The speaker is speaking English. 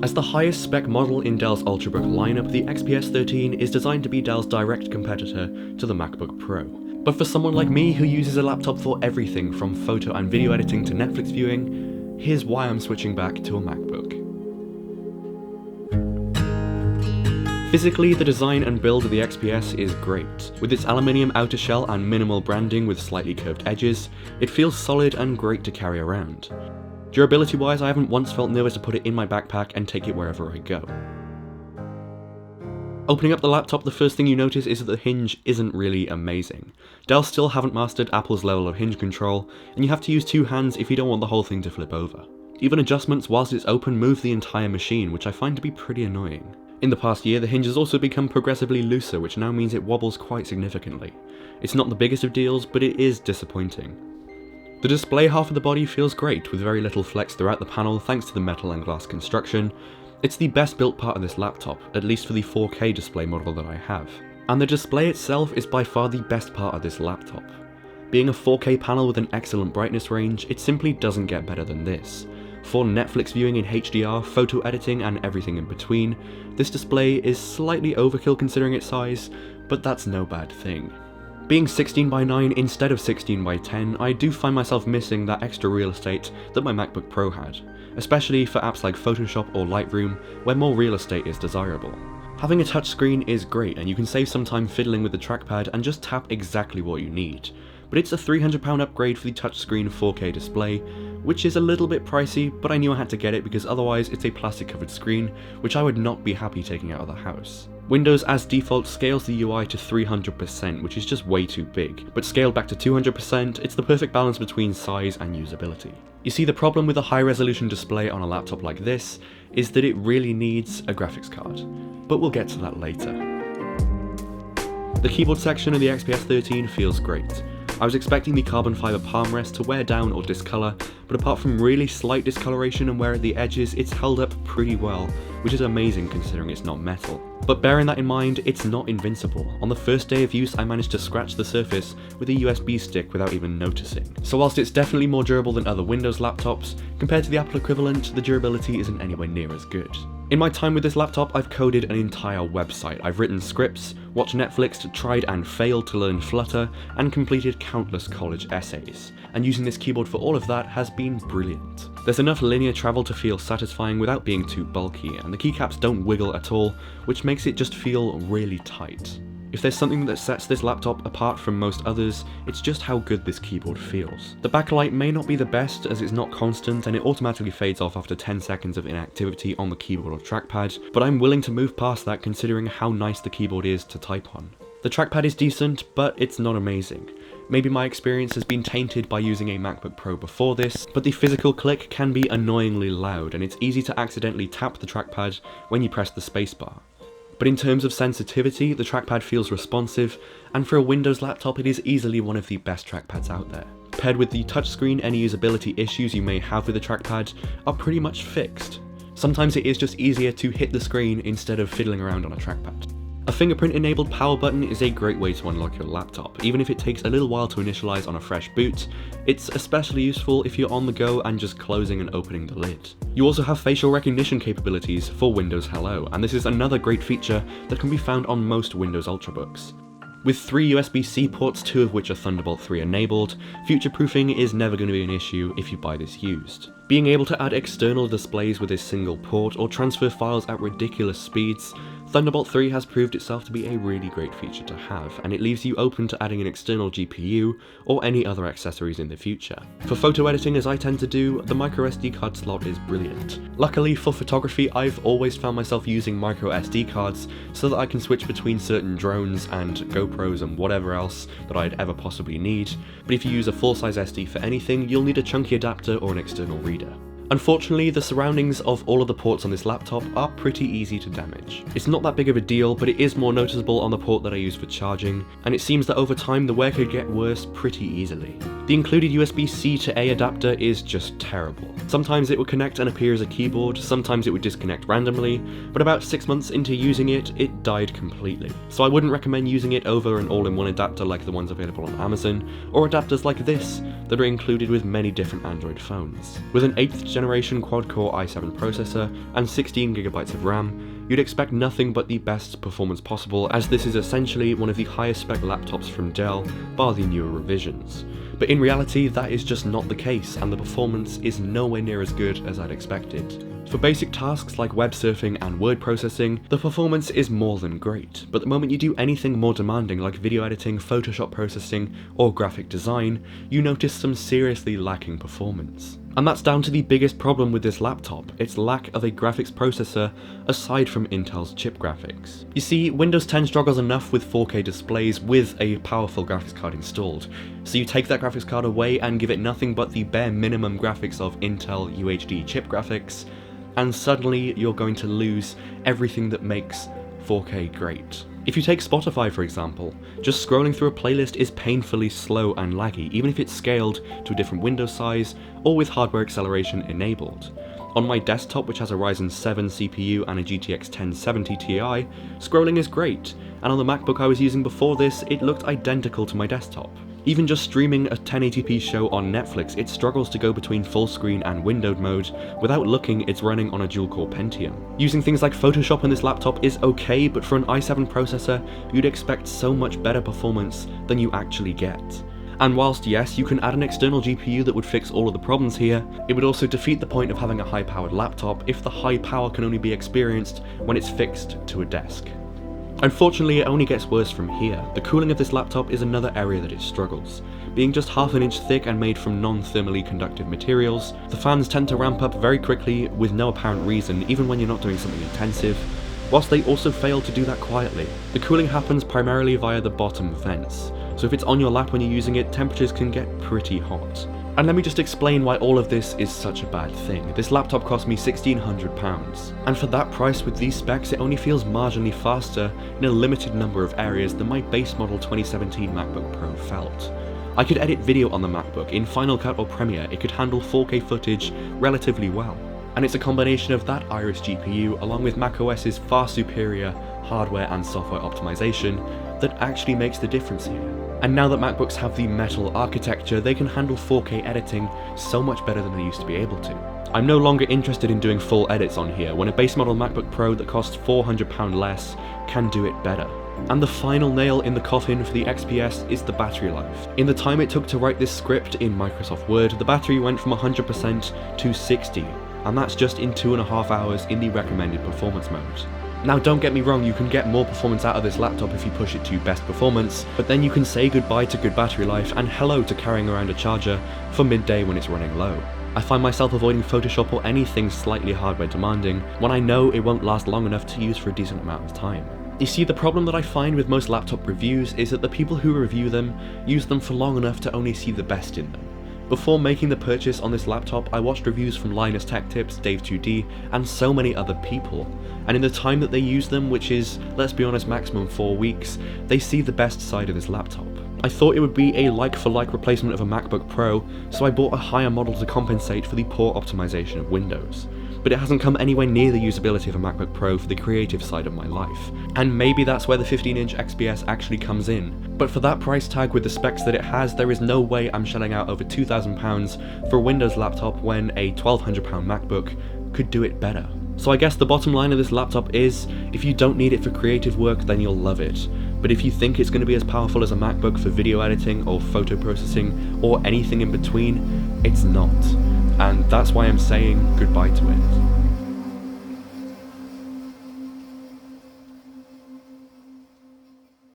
As the highest spec model in Dell's Ultrabook lineup, the XPS 13 is designed to be Dell's direct competitor to the MacBook Pro. But for someone like me who uses a laptop for everything from photo and video editing to Netflix viewing, here's why I'm switching back to a MacBook. Physically, the design and build of the XPS is great. With its aluminium outer shell and minimal branding with slightly curved edges, it feels solid and great to carry around. Durability wise, I haven't once felt nervous to put it in my backpack and take it wherever I go. Opening up the laptop, the first thing you notice is that the hinge isn't really amazing. Dell still haven't mastered Apple's level of hinge control, and you have to use two hands if you don't want the whole thing to flip over. Even adjustments whilst it's open move the entire machine, which I find to be pretty annoying. In the past year, the hinge has also become progressively looser, which now means it wobbles quite significantly. It's not the biggest of deals, but it is disappointing. The display half of the body feels great, with very little flex throughout the panel thanks to the metal and glass construction. It's the best built part of this laptop, at least for the 4K display model that I have. And the display itself is by far the best part of this laptop. Being a 4K panel with an excellent brightness range, it simply doesn't get better than this. For Netflix viewing in HDR, photo editing and everything in between, this display is slightly overkill considering its size, but that's no bad thing. Being 16:9 instead of 16:10, I do find myself missing that extra real estate that my MacBook Pro had, especially for apps like Photoshop or Lightroom, where more real estate is desirable. Having a touchscreen is great, and you can save some time fiddling with the trackpad and just tap exactly what you need. But it's a £300 upgrade for the touchscreen 4K display, which is a little bit pricey, but I knew I had to get it because otherwise it's a plastic covered screen, which I would not be happy taking out of the house. Windows as default scales the UI to 300%, which is just way too big, but scaled back to 200%, it's the perfect balance between size and usability. You see, the problem with a high resolution display on a laptop like this is that it really needs a graphics card, but we'll get to that later. The keyboard section of the XPS 13 feels great. I was expecting the carbon fiber palm rest to wear down or discolour, but apart from really slight discoloration and wear at the edges, it's held up pretty well, which is amazing considering it's not metal. But bearing that in mind, it's not invincible. On the first day of use, I managed to scratch the surface with a USB stick without even noticing. So whilst it's definitely more durable than other Windows laptops, compared to the Apple equivalent, the durability isn't anywhere near as good. In my time with this laptop, I've coded an entire website. I've written scripts, watched Netflix, tried and failed to learn Flutter, and completed countless college essays. And using this keyboard for all of that has been brilliant. There's enough linear travel to feel satisfying without being too bulky, and the keycaps don't wiggle at all, which makes it just feel really tight. If there's something that sets this laptop apart from most others, it's just how good this keyboard feels. The backlight may not be the best as it's not constant and it automatically fades off after 10 seconds of inactivity on the keyboard or trackpad, but I'm willing to move past that considering how nice the keyboard is to type on. The trackpad is decent, but it's not amazing. Maybe my experience has been tainted by using a MacBook Pro before this, but the physical click can be annoyingly loud and it's easy to accidentally tap the trackpad when you press the spacebar. But in terms of sensitivity, the trackpad feels responsive, and for a Windows laptop it is easily one of the best trackpads out there. Paired with the touchscreen, any usability issues you may have with the trackpad are pretty much fixed. Sometimes it is just easier to hit the screen instead of fiddling around on a trackpad. A fingerprint-enabled power button is a great way to unlock your laptop. Even if it takes a little while to initialize on a fresh boot, it's especially useful if you're on the go and just closing and opening the lid. You also have facial recognition capabilities for Windows Hello, and this is another great feature that can be found on most Windows Ultrabooks. With 3 USB-C ports, 2 of which are Thunderbolt 3 enabled, future-proofing is never going to be an issue if you buy this used. Being able to add external displays with a single port or transfer files at ridiculous speeds, Thunderbolt 3 has proved itself to be a really great feature to have, and it leaves you open to adding an external GPU or any other accessories in the future. For photo editing, as I tend to do, the microSD card slot is brilliant. Luckily for photography, I've always found myself using microSD cards so that I can switch between certain drones and GoPros and whatever else that I'd ever possibly need, but if you use a full-size SD for anything, you'll need a chunky adapter or an external reader. Unfortunately, the surroundings of all of the ports on this laptop are pretty easy to damage. It's not that big of a deal, but it is more noticeable on the port that I use for charging, and it seems that over time the wear could get worse pretty easily. The included USB-C to A adapter is just terrible. Sometimes it would connect and appear as a keyboard, sometimes it would disconnect randomly, but about 6 months into using it, it died completely. So I wouldn't recommend using it over an all-in-one adapter like the ones available on Amazon, or adapters like this that are included with many different Android phones. With an 8th generation quad-core i7 processor and 16GB of RAM, you'd expect nothing but the best performance possible, as this is essentially one of the highest spec laptops from Dell, bar the newer revisions. But in reality, that is just not the case, and the performance is nowhere near as good as I'd expected. For basic tasks like web surfing and word processing, the performance is more than great, but the moment you do anything more demanding like video editing, Photoshop processing, or graphic design, you notice some seriously lacking performance. And that's down to the biggest problem with this laptop, its lack of a graphics processor aside from Intel's chip graphics. You see, Windows 10 struggles enough with 4K displays with a powerful graphics card installed, so you take that graphics card away and give it nothing but the bare minimum graphics of Intel UHD chip graphics, and suddenly you're going to lose everything that makes 4K great. If you take Spotify for example, just scrolling through a playlist is painfully slow and laggy, even if it's scaled to a different window size or with hardware acceleration enabled. On my desktop, which has a Ryzen 7 CPU and a GTX 1070 Ti, scrolling is great, and on the MacBook I was using before this, it looked identical to my desktop. Even just streaming a 1080p show on Netflix, it struggles to go between full screen and windowed mode. Without looking, it's running on a dual-core Pentium. Using things like Photoshop on this laptop is okay, but for an i7 processor, you'd expect so much better performance than you actually get. And whilst yes, you can add an external GPU that would fix all of the problems here, it would also defeat the point of having a high-powered laptop if the high power can only be experienced when it's fixed to a desk. Unfortunately, it only gets worse from here. The cooling of this laptop is another area that it struggles. Being just half an inch thick and made from non-thermally conductive materials, the fans tend to ramp up very quickly with no apparent reason, even when you're not doing something intensive, whilst they also fail to do that quietly. The cooling happens primarily via the bottom vents, so if it's on your lap when you're using it, temperatures can get pretty hot. And let me just explain why all of this is such a bad thing. This laptop cost me £1,600, and for that price with these specs it only feels marginally faster in a limited number of areas than my base model 2017 MacBook Pro felt. I could edit video on the MacBook. In Final Cut or Premiere it could handle 4K footage relatively well. And it's a combination of that Iris GPU along with macOS's far superior hardware and software optimization that actually makes the difference here. And now that MacBooks have the metal architecture, they can handle 4K editing so much better than they used to be able to. I'm no longer interested in doing full edits on here, when a base model MacBook Pro that costs £400 less can do it better. And the final nail in the coffin for the XPS is the battery life. In the time it took to write this script in Microsoft Word, the battery went from 100% to 60%, and that's just in 2.5 hours in the recommended performance mode. Now don't get me wrong, you can get more performance out of this laptop if you push it to best performance, but then you can say goodbye to good battery life and hello to carrying around a charger for midday when it's running low. I find myself avoiding Photoshop or anything slightly hardware demanding when I know it won't last long enough to use for a decent amount of time. You see, the problem that I find with most laptop reviews is that the people who review them use them for long enough to only see the best in them. Before making the purchase on this laptop, I watched reviews from Linus Tech Tips, Dave2D, and so many other people, and in the time that they use them, which is, let's be honest, maximum 4 weeks, they see the best side of this laptop. I thought it would be a like-for-like replacement of a MacBook Pro, so I bought a higher model to compensate for the poor optimization of Windows. But it hasn't come anywhere near the usability of a MacBook Pro for the creative side of my life. And maybe that's where the 15-inch XPS actually comes in. But for that price tag with the specs that it has, there is no way I'm shelling out over £2,000 for a Windows laptop when a £1,200 MacBook could do it better. So I guess the bottom line of this laptop is, if you don't need it for creative work, then you'll love it. But if you think it's going to be as powerful as a MacBook for video editing or photo processing or anything in between, it's not. And that's why I'm saying goodbye to it.